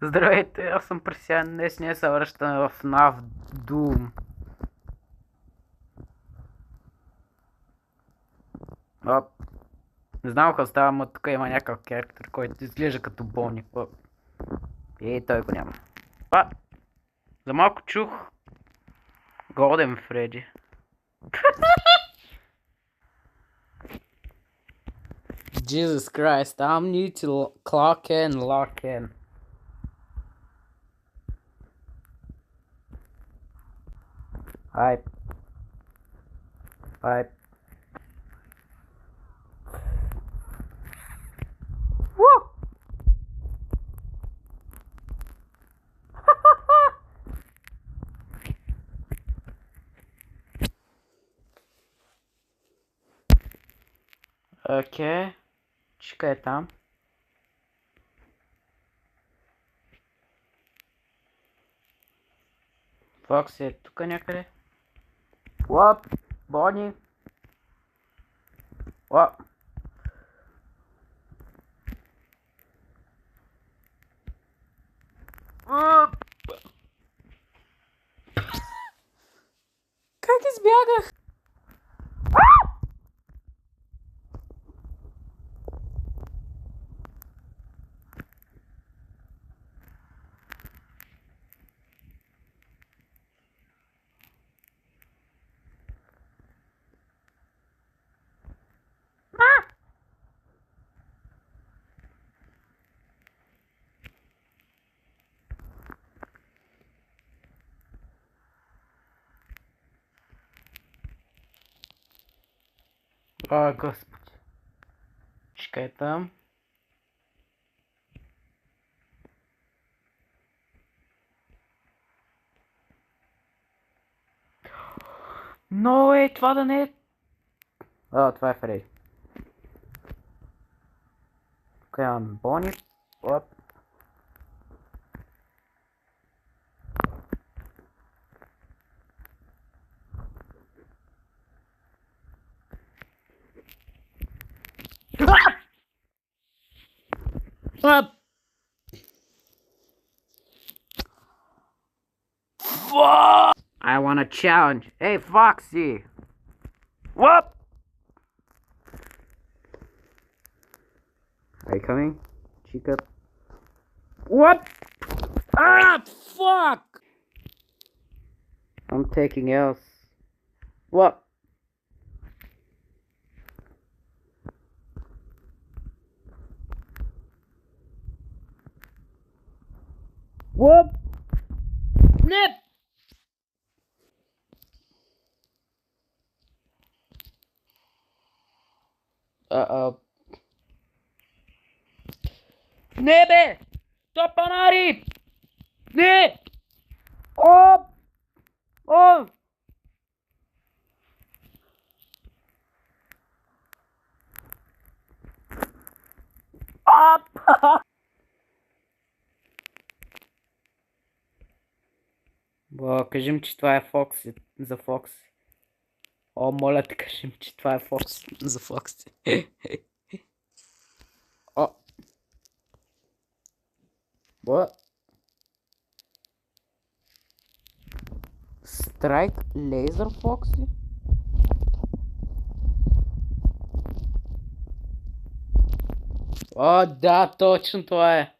Здравейте, аз съм Пресян. Днес ние се връщаме в FNAF Doom. Оп. Не знам какво става, но тук има някакъв характер, който изглежда като болник. Оп. И той го няма. А! За малко чух Голден Фредди. Jesus Christ, I'm new to clock in, lock in. Hype. Hype. Woo! Окей. Чика е там. Фокс е тук някъде. Уап! Бони! Уап! Уап! Как избягах? О, господи. Чекай там. Но това да не е... А, това е Фредди. Тук имам Бони. Оп. Оп. I want a challenge. Hey, Foxy. What? Are you coming? Chica. What? Ah, fuck! I'm taking else. What? What? Nip! Uh-oh. Не бе! Топанари! Не! Оп! О! Оп! Бо, кажем, че това е Фокси. За Фокси. О, моля те, кажем, че това е Фокси. За Фокси. О! What? Страйк Лейзър Фокси? О, да, точно това е.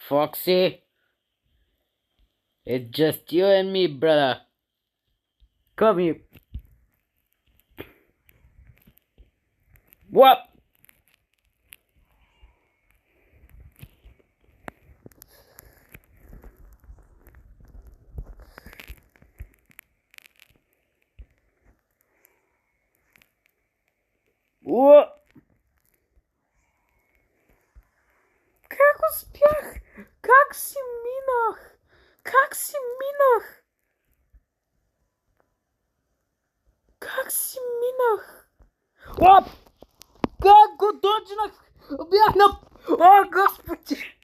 Foxy, it's just you and me, brother. Come here. What? What? Как успях? Как си минах? Как си минах? Как си минах? Оп! Как го доджнах? Бях на... О, господи!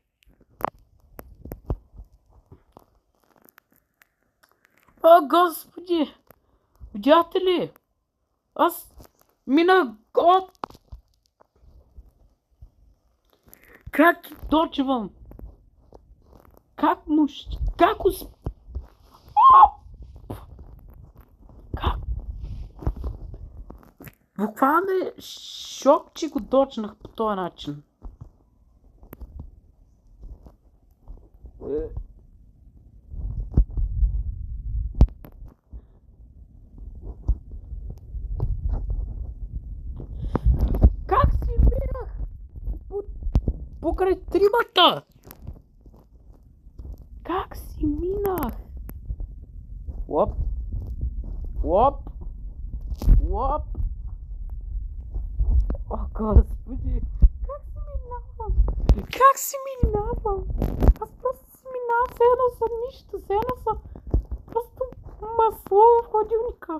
О, господи! Видяхте ли? Аз минах от... Как ги дочевам? Как му... Как Как? Буквално е шок, че го дочнах по този начин. Как си минах? Покрай тримата? Как си минах? Лоп. Лоп. Лоп. О, господи. Как си минавам? Как си минавам? Аз просто си минавам все едно са нищо. Все едно са просто масло в хладилника.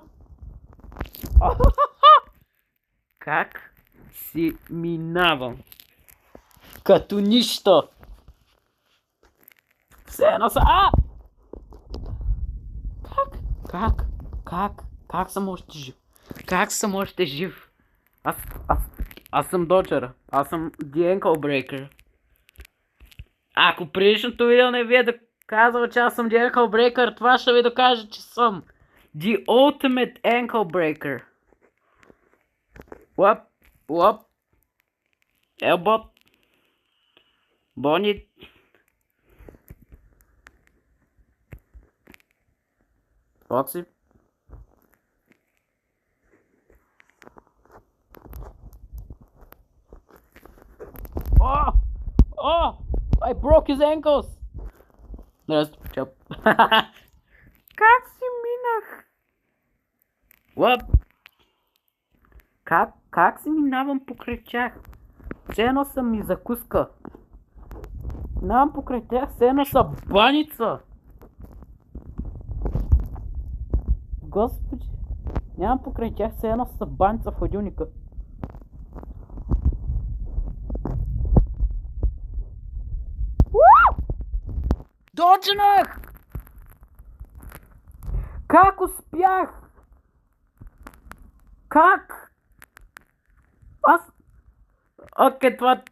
Как си минавам? Като нищо. Все едно са... Как съм още жив? Как съм още жив? Аз съм Доджера. Аз съм The Ankle Breaker. Ако предишното видео не ви е доказал, че аз съм The Ankle Breaker, това ще ви докаже, че съм The Ultimate Ankle Breaker. Лоп. Елбот. Бони. Фокси. Oh! I broke his ankles! Чоп. Как си минах? What? Как си минавам покрай тях? Все едно съм ми закуска. Минавам покрай тях, все едно са баница. Господи. Нямам покрай тях, все едно са баница в хладилника. Доджнах! Как успях? Как? Аз... Окей, това...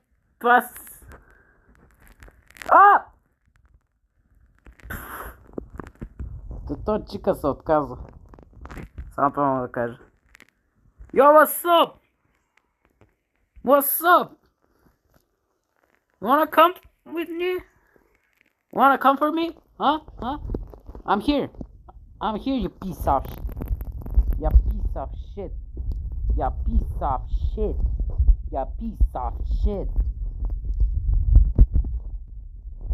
То чика се отказва. Само това мога да кажа. Yo, what's up? What's up? Wanna come with me? Wanna come for me? Huh? I'm here, you piece of shit. You piece of shit. You piece of shit. You piece of shit.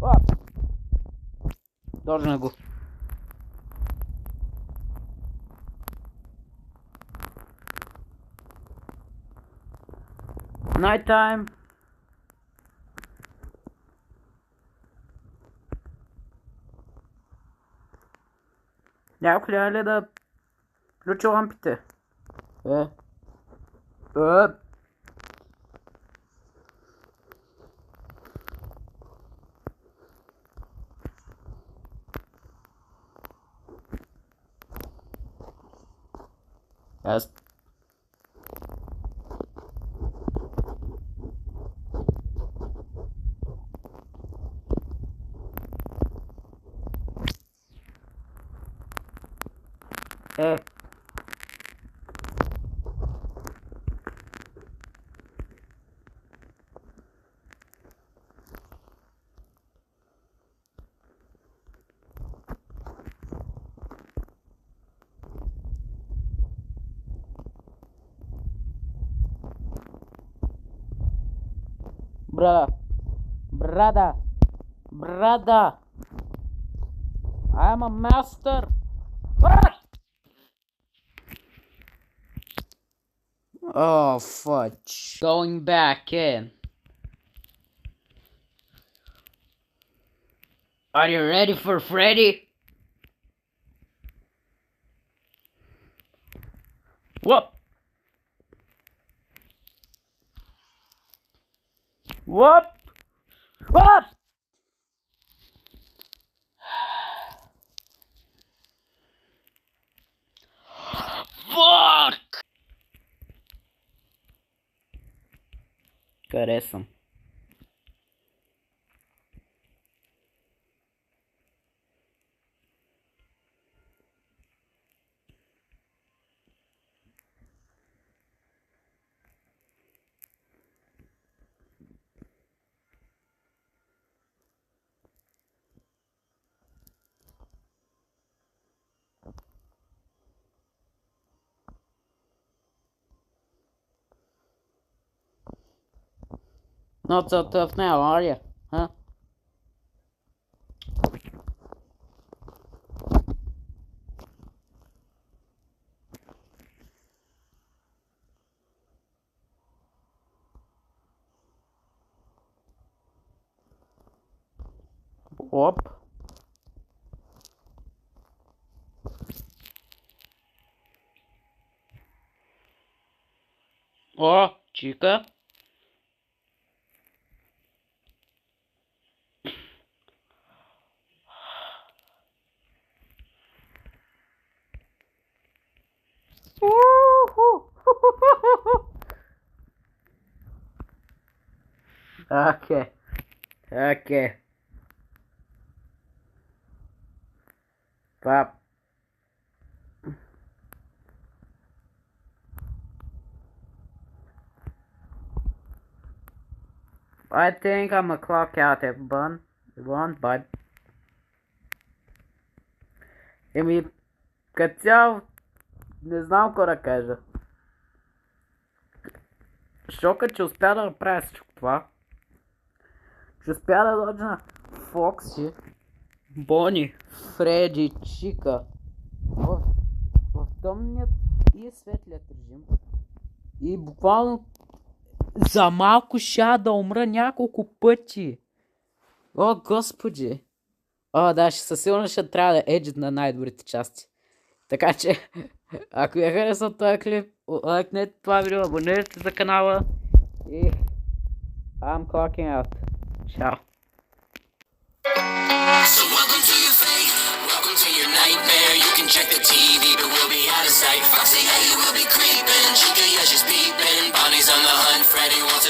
What? Дожна го. Night time. Някой ли да включи лампите? Аз... Brother, I am a master. Oh, fudge. Going back in. Are you ready for Freddy? Whoop! Whoop! Whoop! Къде съм? Not so tough now, are you? Huh? Оп. О, чика. Okay. Okay. Pop. I think I'm gonna clock out everyone, but Еми, като цяло, не знам какво да кажа. Шока, че успя да направя всичко това. Че успя да дойда Фокси, Бони, Фреди, Чика в тъмният и светлият режим. И буквално за малко ща да умра няколко пъти. О, господи! О, да, със сигурност ще трябва да еджит на най-добрите части. Така че, ако я харесва този клип, лайкнете това видео, абонирайте за канала и I'm clocking out. Ciao. So welcome to your fate, welcome to your nightmare. You can check the TV, but we'll be out of sight. Foxy, yeah, you will be creeping. Chica, yeah, she's peeping. Bonnie's on the hunt, Freddy wants